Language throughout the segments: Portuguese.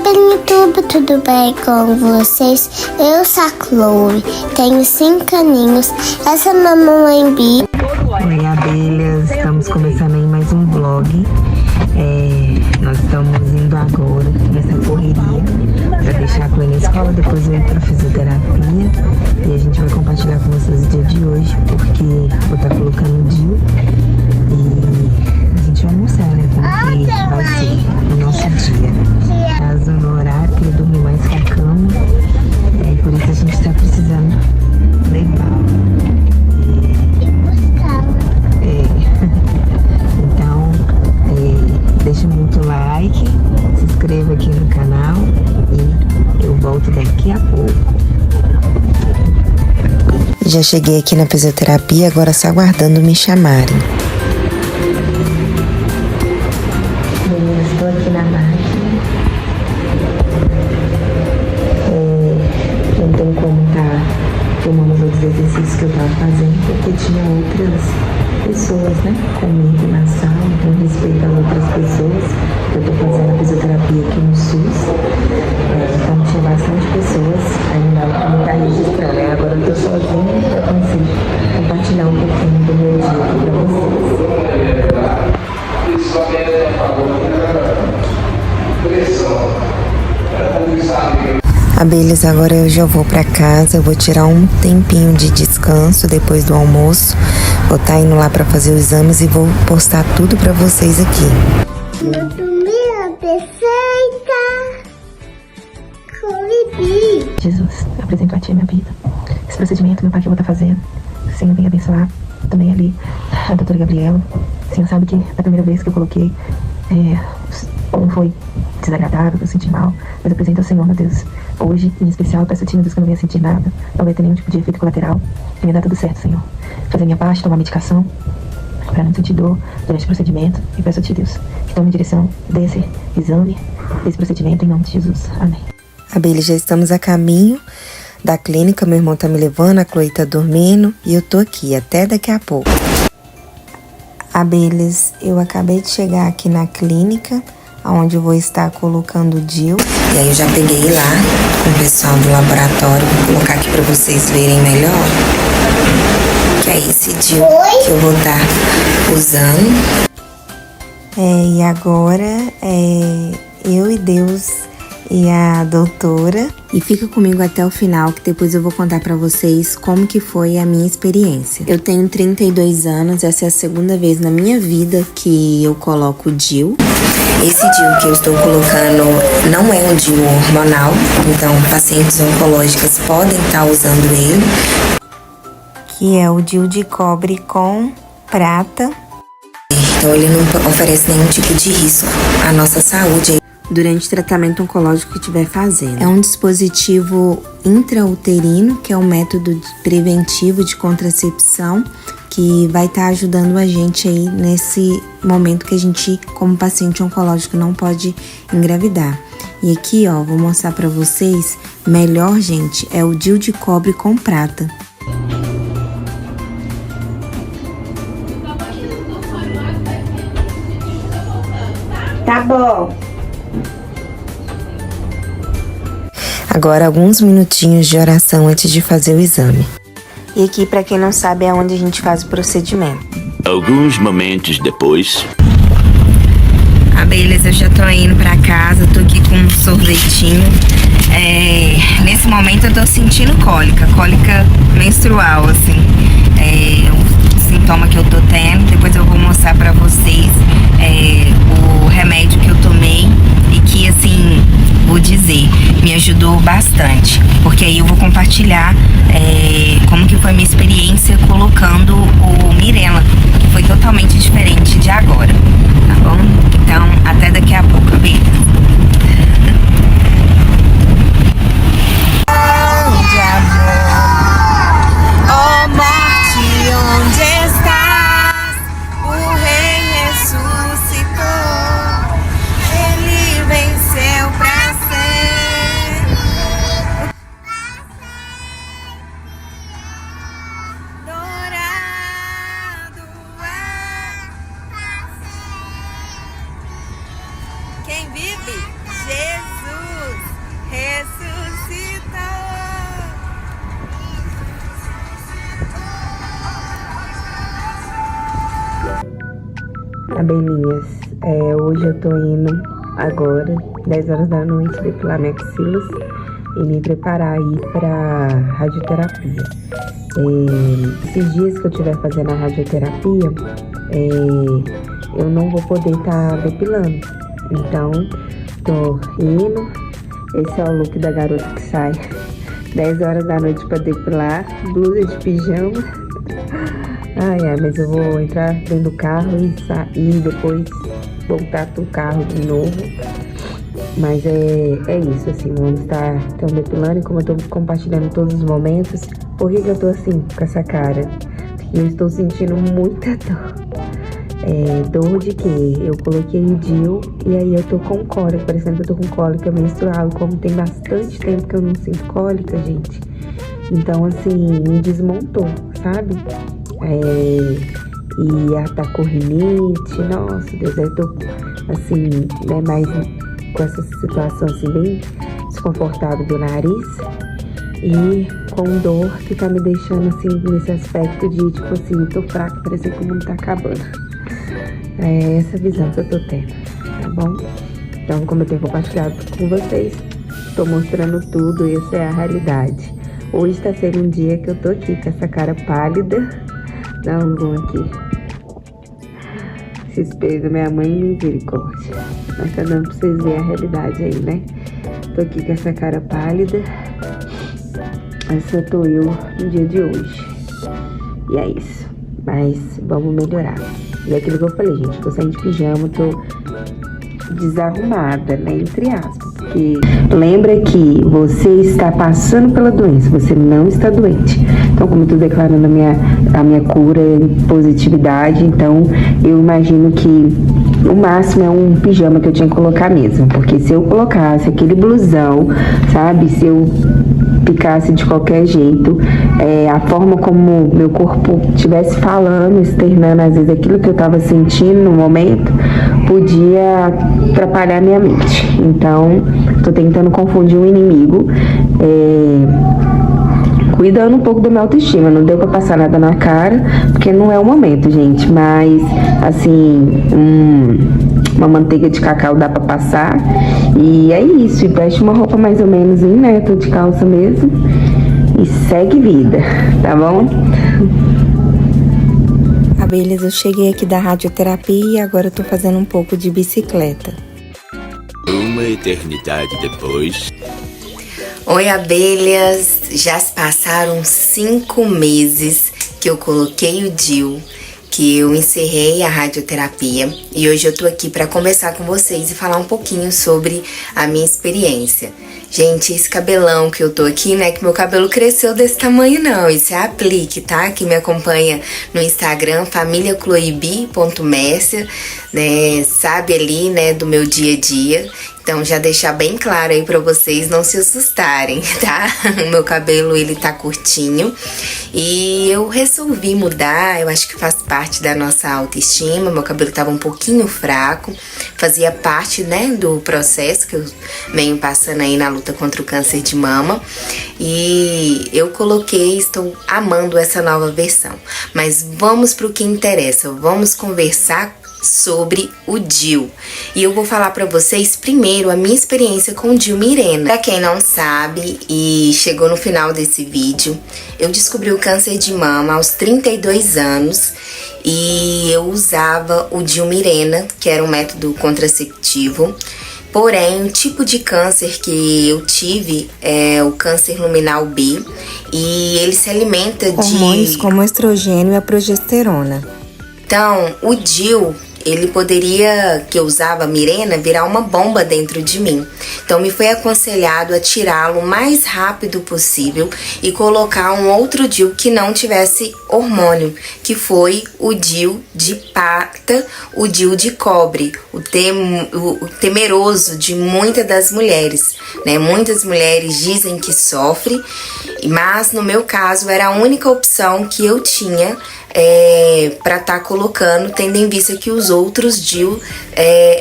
bem, YouTube, tudo bem com vocês? Eu sou a Chloe, tenho 5 aninhos, essa é a mamãe Bi. Oi, abelhas, estamos começando aí mais um vlog. Nós estamos indo agora nessa correria para deixar a Chloe na escola, depois eu ir para fisioterapia e a gente vai compartilhar com vocês o dia de hoje, porque vou estar colocando o DIU e a gente vai mostrar, né, como que vai ser o nosso dia. Caso no horário que eu dormir mais que a cama, por isso a gente está precisando levar. Então, deixa muito like, se inscreva aqui no canal e eu volto daqui a pouco. Já cheguei aqui na fisioterapia, agora só aguardando me chamarem. Estou aqui na máquina. Não tem como estar filmando os outros exercícios que eu estava fazendo, porque tinha outras pessoas, né, comigo na sala, com respeito às outras pessoas. Eu tô fazendo a fisioterapia aqui no SUS, então tinha bastante pessoas, aí não dava pra me estar registrando, né? Agora eu tô sozinha pra conseguir compartilhar um pouquinho do meu dia aqui pra vocês. Abelhas, agora eu já vou pra casa, eu vou tirar um tempinho de descanso depois do almoço. Vou estar indo lá pra fazer os exames e vou postar tudo pra vocês aqui. Minha perfeita Chloe. Jesus, eu apresento a ti a minha vida. Esse procedimento, meu pai, que eu vou estar fazendo, o Senhor vem abençoar também ali a doutora Gabriela. O Senhor sabe que a primeira vez que eu coloquei, não foi desagradável, eu senti mal, mas eu apresento ao Senhor, meu Deus. Hoje, em especial, eu peço a ti, meu Deus, que eu não venha sentir nada, não vai ter nenhum tipo de efeito colateral, que me dá tudo certo, Senhor. Fazer a minha parte, tomar medicação, para não sentir dor durante o procedimento, e peço a ti, Deus, que tome direção desse exame, desse procedimento, em nome de Jesus. Amém. Abelha, já estamos a caminho da clínica, meu irmão tá me levando, a Chloe tá dormindo, e eu tô aqui, até daqui a pouco. Abelhas, eu acabei de chegar aqui na clínica, onde eu vou estar colocando o DIU. E aí eu já peguei lá com o pessoal do laboratório, vou colocar aqui para vocês verem melhor. Que é esse DIU que eu vou estar usando. E agora eu e Deus e a doutora. E fica comigo até o final, que depois eu vou contar pra vocês como que foi a minha experiência. Eu tenho 32 anos, essa é a segunda vez na minha vida que eu coloco o DIU. Esse DIU que eu estou colocando não é um DIU hormonal, então pacientes oncológicas podem estar usando ele. Que é o DIU de cobre com prata. Então ele não oferece nenhum tipo de risco à nossa saúde durante o tratamento oncológico que estiver fazendo. É um dispositivo intrauterino, que é um método preventivo de contracepção, que vai estar ajudando a gente aí nesse momento que a gente, como paciente oncológico, não pode engravidar. E aqui, ó, vou mostrar pra vocês, melhor, gente, é o DIU de cobre com prata. Tá bom. Agora, alguns minutinhos de oração antes de fazer o exame. E aqui, pra quem não sabe, é onde a gente faz o procedimento. Alguns momentos depois... Abelhas, eu já tô indo pra casa, tô aqui com um sorvetinho. Nesse momento eu tô sentindo cólica menstrual, assim. O sintoma que eu tô tendo. Depois eu vou mostrar pra vocês o remédio que eu tomei e que, assim, vou dizer, me ajudou bastante, porque aí eu vou compartilhar como que foi a minha experiência colocando o Mirena, que foi totalmente diferente de agora, tá bom? Então, até daqui a pouco, beijo. Oh, morte, onde estás? O Rei ressuscitou, Ele venceu pra sempre. Dourado é quem vive Abelhinhas, hoje eu tô indo agora, 10 horas da noite, depilar minhas axilas e me preparar aí pra radioterapia. Esses dias que eu estiver fazendo a radioterapia, eu não vou poder estar depilando. Então, tô indo. Esse é o look da garota que sai 10 horas da noite pra depilar, blusa de pijama. Mas eu vou entrar dentro do carro e depois voltar pro carro de novo. Mas é isso, assim, vamos estar depilando. E como eu tô compartilhando todos os momentos, por que eu tô assim, com essa cara? Porque eu estou sentindo muita dor. Dor de quê? Eu coloquei o DIU e aí eu tô com cólica, parecendo que eu tô com cólica menstrual. Como tem bastante tempo que eu não sinto cólica, gente. Então, assim, me desmontou, sabe? E atacou rinite, nossa Deus, eu tô assim, né, mais com essa situação assim, bem desconfortável do nariz e com dor que tá me deixando assim, nesse aspecto de tipo assim, eu tô fraca, parece que o mundo tá acabando. É essa visão que eu tô tendo, tá bom? Então, como eu tenho compartilhado com vocês, tô mostrando tudo, essa é a realidade. Hoje tá sendo um dia que eu tô aqui com essa cara pálida. Dá um zoom aqui. Esse espelho da minha mãe, misericórdia. Mas tá dando pra vocês verem a realidade aí, né? Tô aqui com essa cara pálida. Essa tô eu no dia de hoje. E é isso. Mas vamos melhorar. E é aquilo que eu falei, gente. Tô saindo de pijama, tô desarrumada, né? Entre aspas. Porque lembra que você está passando pela doença, você não está doente. Então, como eu tô declarando a minha cura em positividade, então eu imagino que o máximo é um pijama que eu tinha que colocar mesmo. Porque se eu colocasse aquele blusão, sabe? Se eu ficasse de qualquer jeito, a forma como meu corpo estivesse falando, externando às vezes aquilo que eu estava sentindo no momento, podia atrapalhar minha mente. Então, tô tentando confundir um inimigo, cuidando um pouco da minha autoestima. Não deu pra passar nada na cara, porque não é o momento, gente. Mas, assim, uma manteiga de cacau dá pra passar. E é isso. E veste uma roupa mais ou menos, né? Tô de calça mesmo. E segue vida, tá bom? Abelhas, eu cheguei aqui da radioterapia e agora eu tô fazendo um pouco de bicicleta. Uma eternidade depois. Oi, abelhas! Já se passaram 5 meses que eu coloquei o DIU, que eu encerrei a radioterapia e hoje eu tô aqui para conversar com vocês e falar um pouquinho sobre a minha experiência. Gente, esse cabelão que eu tô aqui, né, que meu cabelo cresceu desse tamanho não, isso é aplique, tá? Que me acompanha no Instagram, familiacloibi.messia, né, sabe ali, né, do meu dia a dia. Então, já deixar bem claro aí pra vocês não se assustarem, tá? O meu cabelo, ele tá curtinho e eu resolvi mudar, eu acho que faz parte da nossa autoestima. Meu cabelo tava um pouquinho fraco, fazia parte, né, do processo que eu venho passando aí na luta contra o câncer de mama. E eu coloquei, estou amando essa nova versão. Mas vamos pro que interessa, vamos conversar sobre o DIU. E eu vou falar pra vocês primeiro a minha experiência com o DIU Mirena. Pra quem não sabe e chegou no final desse vídeo, eu descobri o câncer de mama aos 32 anos e eu usava o DIU Mirena, que era um método contraceptivo. Porém, o tipo de câncer que eu tive é o câncer luminal B e ele se alimenta de hormônios como o estrogênio e a progesterona. Então, o DIU, ele poderia, que eu usava Mirena, virar uma bomba dentro de mim. Então me foi aconselhado a tirá-lo o mais rápido possível e colocar um outro DIU que não tivesse hormônio, que foi o DIU de prata, o DIU de cobre, o temeroso de muitas das mulheres, né? Muitas mulheres dizem que sofrem, mas no meu caso era a única opção que eu tinha para estar colocando, tendo em vista que os outros DIU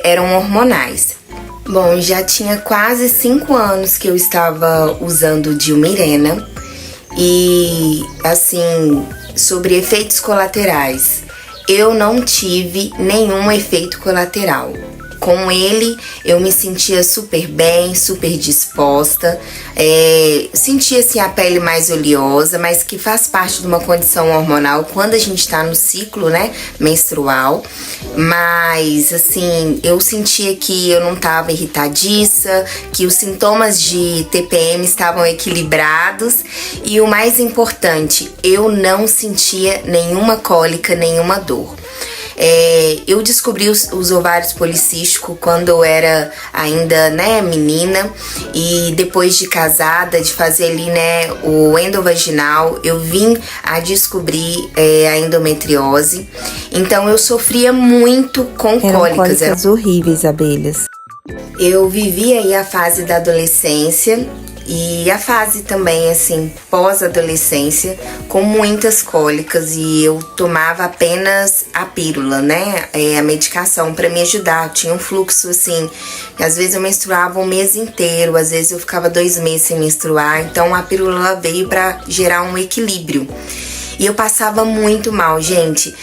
eram hormonais. Bom, já tinha quase 5 anos que eu estava usando o DIU Mirena e, assim, sobre efeitos colaterais, eu não tive nenhum efeito colateral. Com ele, eu me sentia super bem, super disposta, sentia assim a pele mais oleosa, mas que faz parte de uma condição hormonal quando a gente tá no ciclo, né, menstrual. Mas, assim, eu sentia que eu não tava irritadiça, que os sintomas de TPM estavam equilibrados e o mais importante, eu não sentia nenhuma cólica, nenhuma dor. Eu descobri os ovários policísticos quando eu era ainda, né, menina, e depois de casada, de fazer ali, né, o endovaginal, eu vim a descobrir a endometriose. Então eu sofria muito com Eram cólicas. cólicas horríveis, abelhas. Eu vivi aí a fase da adolescência e a fase também, assim, pós-adolescência, com muitas cólicas, e eu tomava apenas a pílula, né, a medicação para me ajudar. Tinha um fluxo, assim, que às vezes eu menstruava um mês inteiro, às vezes eu ficava 2 meses sem menstruar, então a pílula veio para gerar um equilíbrio. E eu passava muito mal, gente.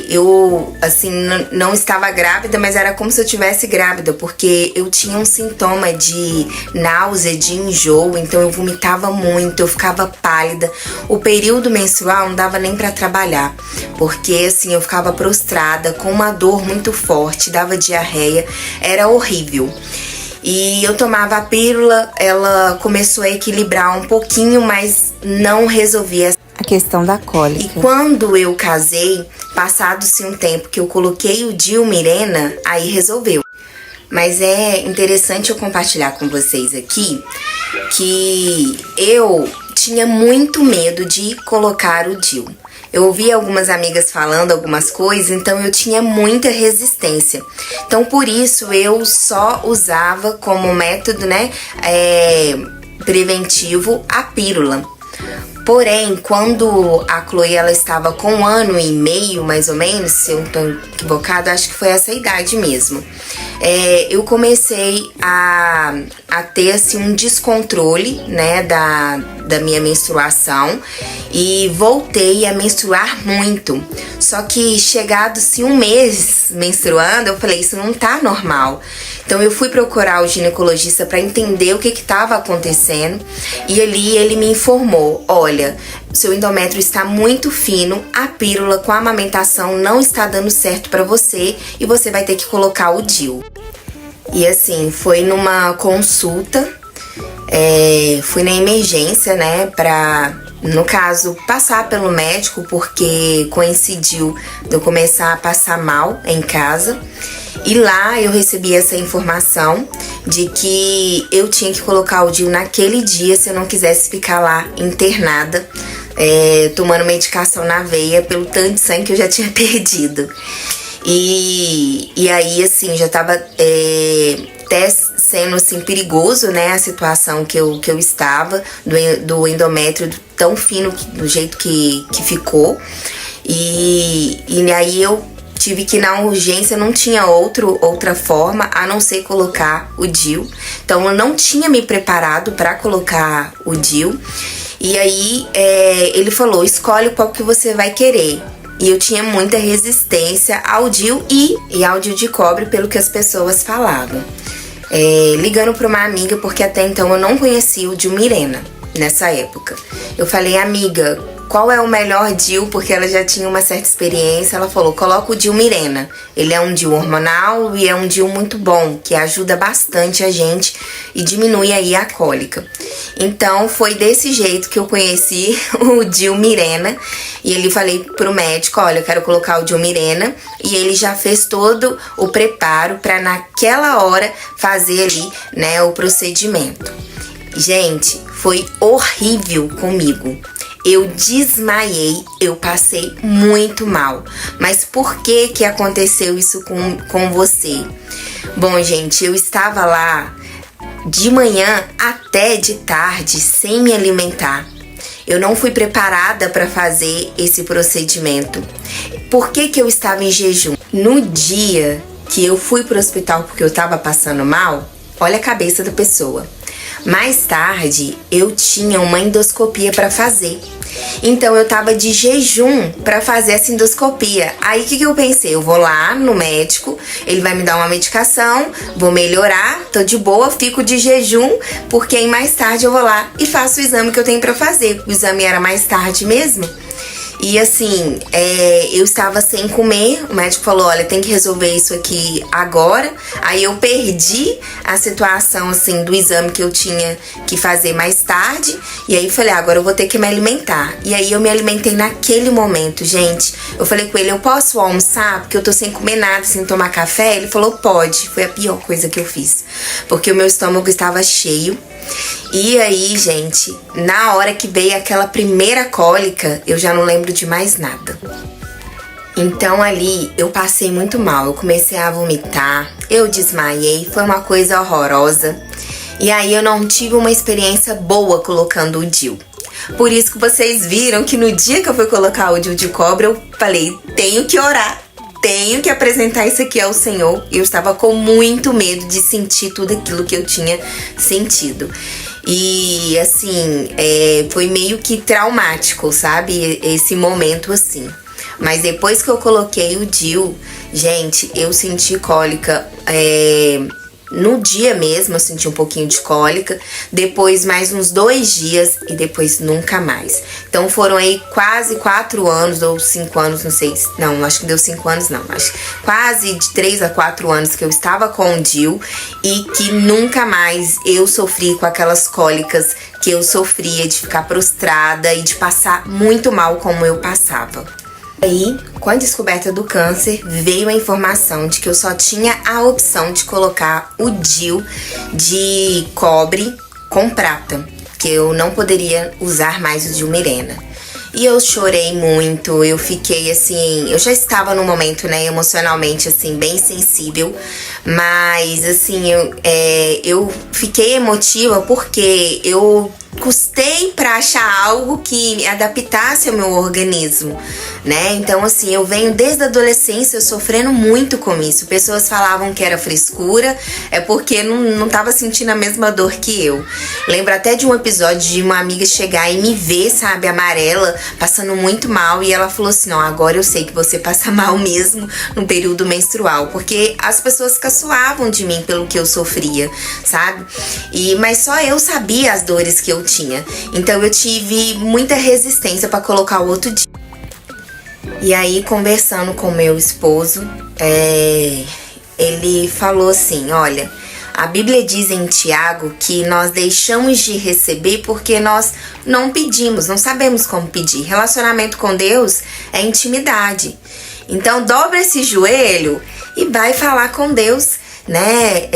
Eu, assim, não estava grávida, mas era como se eu tivesse grávida, porque eu tinha um sintoma de náusea, de enjoo, então eu vomitava muito, eu ficava pálida. O período menstrual não dava nem pra trabalhar, porque, assim, eu ficava prostrada, com uma dor muito forte, dava diarreia, era horrível. E eu tomava a pílula, ela começou a equilibrar um pouquinho, mas não resolvia A questão da cólica. E quando eu casei, passado-se um tempo que eu coloquei o DIU Mirena, aí resolveu. Mas é interessante eu compartilhar com vocês aqui que eu tinha muito medo de colocar o DIU. Eu ouvi algumas amigas falando algumas coisas, então eu tinha muita resistência. Então por isso eu só usava como método, né, preventivo a pílula. Porém, quando a Chloe ela estava com 1 ano e meio, mais ou menos, se eu não estou equivocada, acho que foi essa idade mesmo. Eu comecei a ter assim, um descontrole, né, da minha menstruação e voltei a menstruar muito. Só que chegado-se 1 mês menstruando, eu falei, isso não tá normal. Então eu fui procurar o ginecologista para entender o que estava acontecendo e ali ele me informou, olha, seu endométrio está muito fino, a pílula com a amamentação não está dando certo para você e você vai ter que colocar o DIU. E assim, foi numa consulta, fui na emergência, né, pra, no caso, passar pelo médico, porque coincidiu de eu começar a passar mal em casa. E lá eu recebi essa informação de que eu tinha que colocar o DIU naquele dia se eu não quisesse ficar lá internada, tomando medicação na veia pelo tanto de sangue que eu já tinha perdido. E aí, assim, já tava até sendo, assim, perigoso, né, a situação que eu estava, do endométrio tão fino, do jeito que ficou. E aí eu tive que ir na urgência, não tinha outra forma a não ser colocar o DIU. Então eu não tinha me preparado para colocar o DIU. E aí ele falou, escolhe qual que você vai querer. E eu tinha muita resistência ao DIU e ao DIU de cobre, pelo que as pessoas falavam. Ligando para uma amiga, porque até então eu não conhecia o DIU Mirena nessa época. Eu falei, amiga, qual é o melhor DIU? Porque ela já tinha uma certa experiência. Ela falou, coloca o DIU Mirena. Ele é um DIU hormonal e é um DIU muito bom, que ajuda bastante a gente e diminui aí a cólica. Então foi desse jeito que eu conheci o DIU Mirena. E ele falei pro médico, olha, eu quero colocar o DIU Mirena. E ele já fez todo o preparo para naquela hora fazer ali, né, o procedimento. Gente, foi horrível comigo. Eu desmaiei, eu passei muito mal. Mas por que aconteceu isso com você? Bom, gente, eu estava lá de manhã até de tarde sem me alimentar. Eu não fui preparada para fazer esse procedimento. Por que eu estava em jejum? No dia que eu fui pro hospital porque eu estava passando mal, olha a cabeça da pessoa. Mais tarde, eu tinha uma endoscopia para fazer. Então eu tava de jejum para fazer essa endoscopia. Aí o que eu pensei? Eu vou lá no médico, ele vai me dar uma medicação, vou melhorar, tô de boa, fico de jejum, porque aí mais tarde eu vou lá e faço o exame que eu tenho para fazer. O exame era mais tarde mesmo. E assim, eu estava sem comer, o médico falou, olha, tem que resolver isso aqui agora. Aí eu perdi a situação, assim, do exame que eu tinha que fazer mais tarde. E aí falei, agora eu vou ter que me alimentar. E aí eu me alimentei naquele momento, gente. Eu falei com ele, eu posso almoçar? Porque eu tô sem comer nada, sem tomar café. Ele falou, pode. Foi a pior coisa que eu fiz. Porque o meu estômago estava cheio. E aí, gente, na hora que veio aquela primeira cólica, eu já não lembro de mais nada. Então ali eu passei muito mal, eu comecei a vomitar, eu desmaiei, foi uma coisa horrorosa. E aí eu não tive uma experiência boa colocando o DIU. Por isso que vocês viram que no dia que eu fui colocar o DIU de cobre, eu falei, tenho que orar. Tenho que apresentar isso aqui ao Senhor. Eu estava com muito medo de sentir tudo aquilo que eu tinha sentido. E assim, foi meio que traumático, sabe? Esse momento assim. Mas depois que eu coloquei o DIU, gente, eu senti cólica. No dia mesmo eu senti um pouquinho de cólica, depois mais uns 2 dias e depois nunca mais. Então foram aí quase 4 anos ou 5 anos, não sei, não, acho que deu 5 anos não, acho quase de 3 a 4 anos que eu estava com o DIU e que nunca mais eu sofri com aquelas cólicas que eu sofria, de ficar prostrada e de passar muito mal como eu passava. Aí, com a descoberta do câncer, veio a informação de que eu só tinha a opção de colocar o DIU de cobre com prata, que eu não poderia usar mais o DIU Mirena. E eu chorei muito, eu fiquei assim, eu já estava num momento, né, emocionalmente, assim, bem sensível, mas, assim, eu fiquei emotiva porque eu custei pra achar algo que me adaptasse ao meu organismo, né? Então, assim, eu venho desde a adolescência sofrendo muito com isso. Pessoas falavam que era frescura, é porque não tava sentindo a mesma dor que eu. Lembro até de um episódio de uma amiga chegar e me ver, sabe, amarela, passando muito mal, e ela falou assim, não, agora eu sei que você passa mal mesmo no período menstrual, porque as pessoas caçoavam de mim pelo que eu sofria, sabe? Mas só eu sabia as dores que eu tinha. Então eu tive muita resistência para colocar o outro dia. E aí, conversando com meu esposo, ele falou assim, olha, a Bíblia diz em Tiago que nós deixamos de receber porque nós não pedimos, não sabemos como pedir. Relacionamento com Deus é intimidade. Então dobra esse joelho e vai falar com Deus, né,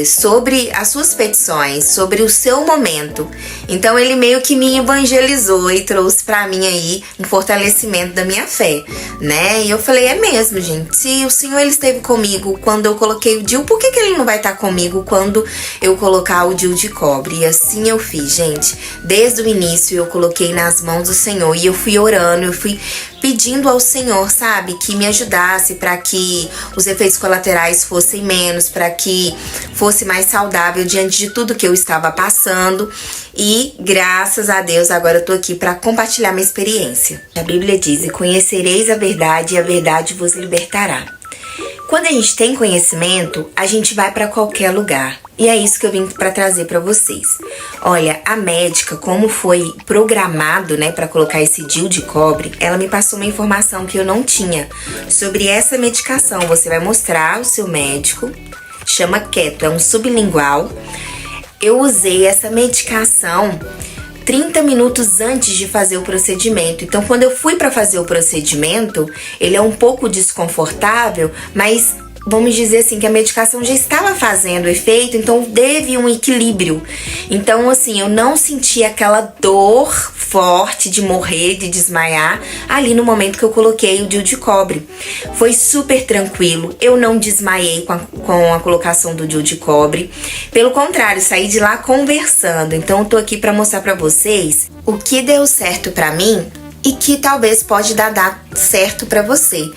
sobre as suas petições, sobre o seu momento. Então ele meio que me evangelizou e trouxe pra mim aí um fortalecimento da minha fé, né? E eu falei, é mesmo, gente, se o Senhor ele esteve comigo quando eu coloquei o DIU, por que ele não vai estar comigo quando eu colocar o DIU de cobre? E assim eu fiz, gente. Desde o início eu coloquei nas mãos do Senhor e eu fui orando, eu fui pedindo ao Senhor, sabe, que me ajudasse para que os efeitos colaterais fossem menos, para que fosse mais saudável diante de tudo que eu estava passando. E graças a Deus agora eu tô aqui para compartilhar minha experiência. A Bíblia diz, e conhecereis a verdade e a verdade vos libertará. Quando a gente tem conhecimento, a gente vai para qualquer lugar. E é isso que eu vim para trazer para vocês. Olha, a médica, como foi programado, né, para colocar esse DIU de cobre, ela me passou uma informação que eu não tinha sobre essa medicação. Você vai mostrar ao seu médico, chama Keto, é um sublingual. Eu usei essa medicação 30 minutos antes de fazer o procedimento. Então, quando eu fui para fazer o procedimento, ele é um pouco desconfortável, mas vamos dizer assim, que a medicação já estava fazendo efeito, então teve um equilíbrio. Então, assim, eu não senti aquela dor forte de morrer, de desmaiar, ali no momento que eu coloquei o DIU de cobre. Foi super tranquilo, eu não desmaiei com a colocação do DIU de cobre. Pelo contrário, saí de lá conversando. Então, eu tô aqui para mostrar para vocês o que deu certo para mim e que talvez pode dar certo para você.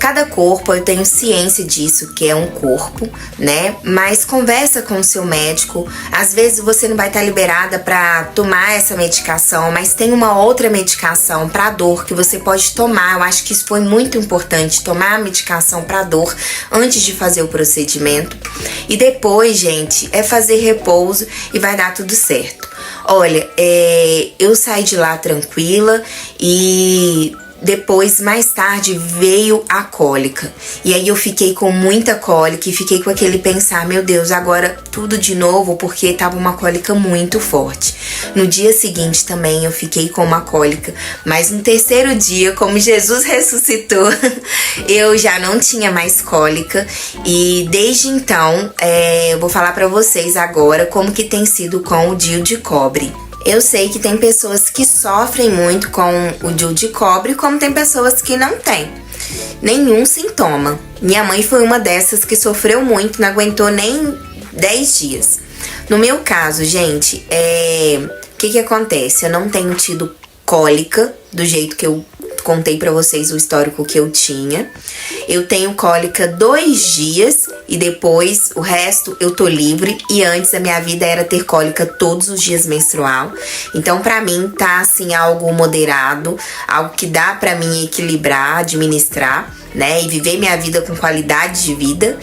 Cada corpo, eu tenho ciência disso, que é um corpo, né? Mas conversa com o seu médico. Às vezes você não vai estar liberada para tomar essa medicação, mas tem uma outra medicação para dor que você pode tomar. Eu acho que isso foi muito importante, tomar a medicação para dor antes de fazer o procedimento. E depois, gente, é fazer repouso e vai dar tudo certo. Olha, eu saí de lá tranquila e depois, mais tarde, veio a cólica. E aí eu fiquei com muita cólica e fiquei com aquele pensar, meu Deus, agora tudo de novo, porque tava uma cólica muito forte. No dia seguinte também eu fiquei com uma cólica, mas no terceiro dia, como Jesus ressuscitou, eu já não tinha mais cólica. E desde então, eu vou falar pra vocês agora como que tem sido com o DIU de cobre. Eu sei que tem pessoas que sofrem muito com o DIU de cobre, como tem pessoas que não têm nenhum sintoma. Minha mãe foi uma dessas que sofreu muito, não aguentou nem 10 dias. No meu caso, gente, o que acontece? Eu não tenho tido cólica do jeito que eu contei pra vocês o histórico que eu tinha. Eu tenho cólica 2 dias e depois o resto eu tô livre. E antes a minha vida era ter cólica todos os dias menstrual. Então pra mim tá assim algo moderado, algo que dá pra mim equilibrar, administrar, né, e viver minha vida com qualidade de vida.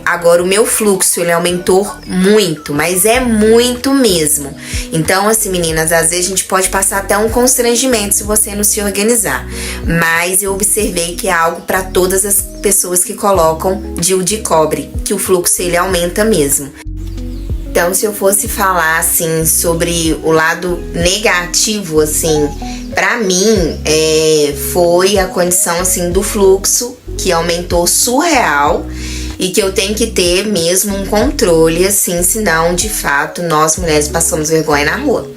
Agora o meu fluxo ele aumentou muito, mas é muito mesmo. Então assim, meninas, às vezes a gente pode passar até um constrangimento se você não se organizar, mas eu observei que é algo para todas as pessoas que colocam DIU de cobre, que o fluxo ele aumenta mesmo. Então, se eu fosse falar, assim, sobre o lado negativo, assim, pra mim, foi a condição, assim, do fluxo, que aumentou surreal e que eu tenho que ter mesmo um controle, assim, senão, de fato, nós mulheres passamos vergonha na rua,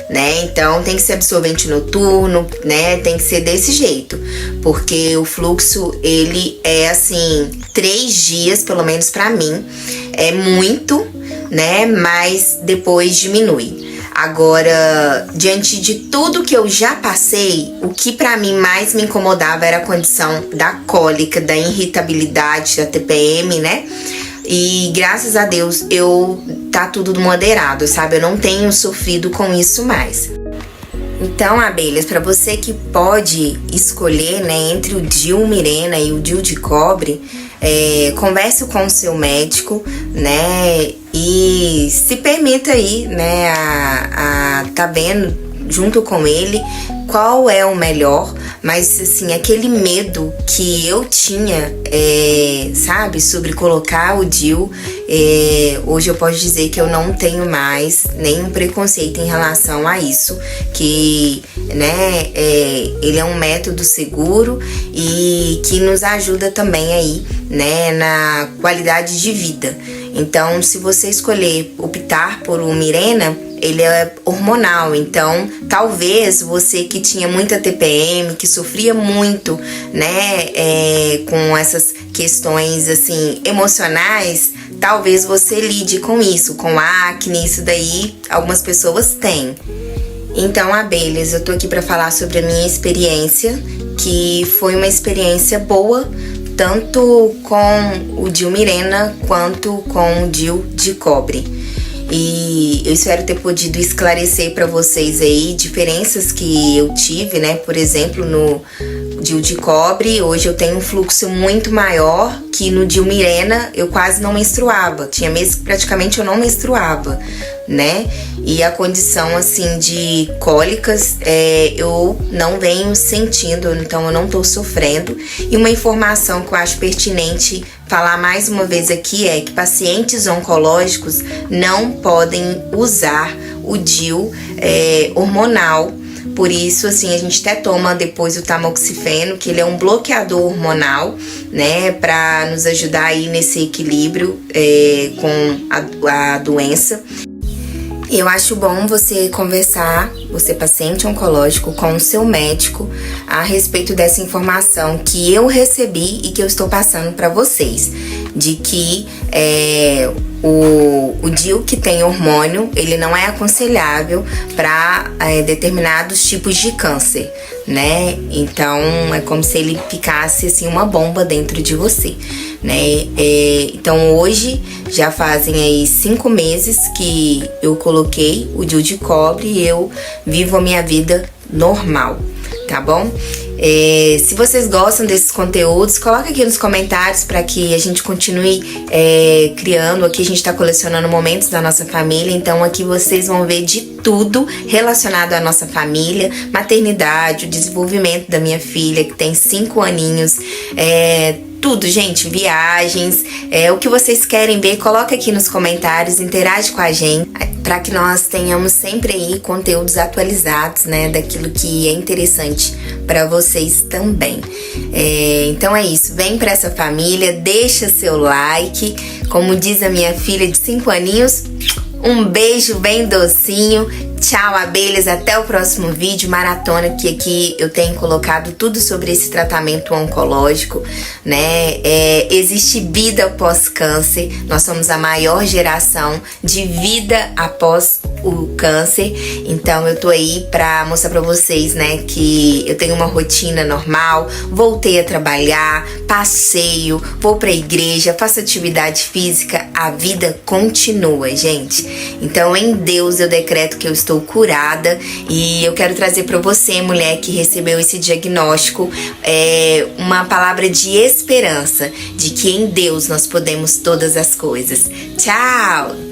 né? Então, tem que ser absorvente noturno, né? Tem que ser desse jeito, porque o fluxo, ele é, assim, 3 dias, pelo menos pra mim, é muito, né? Mas depois diminui. Agora, diante de tudo que eu já passei, o que pra mim mais me incomodava era a condição da cólica, da irritabilidade, da TPM, né? E graças a Deus tá tudo moderado, sabe? Eu não tenho sofrido com isso mais. Então, abelhas, para você que pode escolher, né, entre o DIU Mirena e o DIU de cobre, converse com o seu médico, né, e se permita aí, né, a tá vendo junto com ele qual é o melhor, mas assim, aquele medo que eu tinha, sabe, sobre colocar o DIU, hoje eu posso dizer que eu não tenho mais nenhum preconceito em relação a isso, que, né, ele é um método seguro e que nos ajuda também aí, né, na qualidade de vida. Então, se você escolher optar por um Mirena, ele é hormonal, então talvez você que tinha muita TPM, que sofria muito, né, com essas questões assim emocionais, talvez você lide com isso, com acne, isso daí algumas pessoas têm. Então, abelhas, eu tô aqui para falar sobre a minha experiência, que foi uma experiência boa, tanto com o DIU Mirena quanto com o DIU de cobre. E eu espero ter podido esclarecer para vocês aí diferenças que eu tive, né? Por exemplo, no DIU de cobre, hoje eu tenho um fluxo muito maior que no DIU Mirena eu quase não menstruava. Tinha meses que praticamente eu não menstruava, né? E a condição, assim, de cólicas, eu não venho sentindo, então eu não tô sofrendo. E uma informação que eu acho pertinente falar mais uma vez aqui é que pacientes oncológicos não podem usar o DIU hormonal. Por isso, assim, a gente até toma depois o tamoxifeno, que ele é um bloqueador hormonal, né, para nos ajudar aí nesse equilíbrio com a doença. Eu acho bom você conversar, você paciente oncológico, com o seu médico a respeito dessa informação que eu recebi e que eu estou passando para vocês, de que o DIU que tem hormônio, ele não é aconselhável para determinados tipos de câncer, né? Então é como se ele ficasse assim uma bomba dentro de você, né? Então hoje já fazem aí 5 meses que eu coloquei o DIU de cobre e eu vivo a minha vida normal, tá bom? Se vocês gostam desses conteúdos, coloca aqui nos comentários para que a gente continue criando. Aqui a gente está colecionando momentos da nossa família, então aqui vocês vão ver de tudo relacionado à nossa família, maternidade, o desenvolvimento da minha filha que tem 5 aninhos, tudo, gente, viagens, o que vocês querem ver, coloca aqui nos comentários, interage com a gente, para que nós tenhamos sempre aí conteúdos atualizados, né, daquilo que é interessante para vocês também. Então é isso, vem para essa família, deixa seu like, como diz a minha filha de 5 aninhos, um beijo bem docinho. Tchau, abelhas, até o próximo vídeo, maratona, que aqui eu tenho colocado tudo sobre esse tratamento oncológico, né? Existe vida após câncer, nós somos a maior geração de vida após o câncer, então eu tô aí pra mostrar pra vocês, né, que eu tenho uma rotina normal, voltei a trabalhar, passeio, vou pra igreja, faço atividade física, a vida continua, gente. Então em Deus eu decreto que eu estou curada e eu quero trazer para você, mulher que recebeu esse diagnóstico, uma palavra de esperança, de que em Deus nós podemos todas as coisas. Tchau!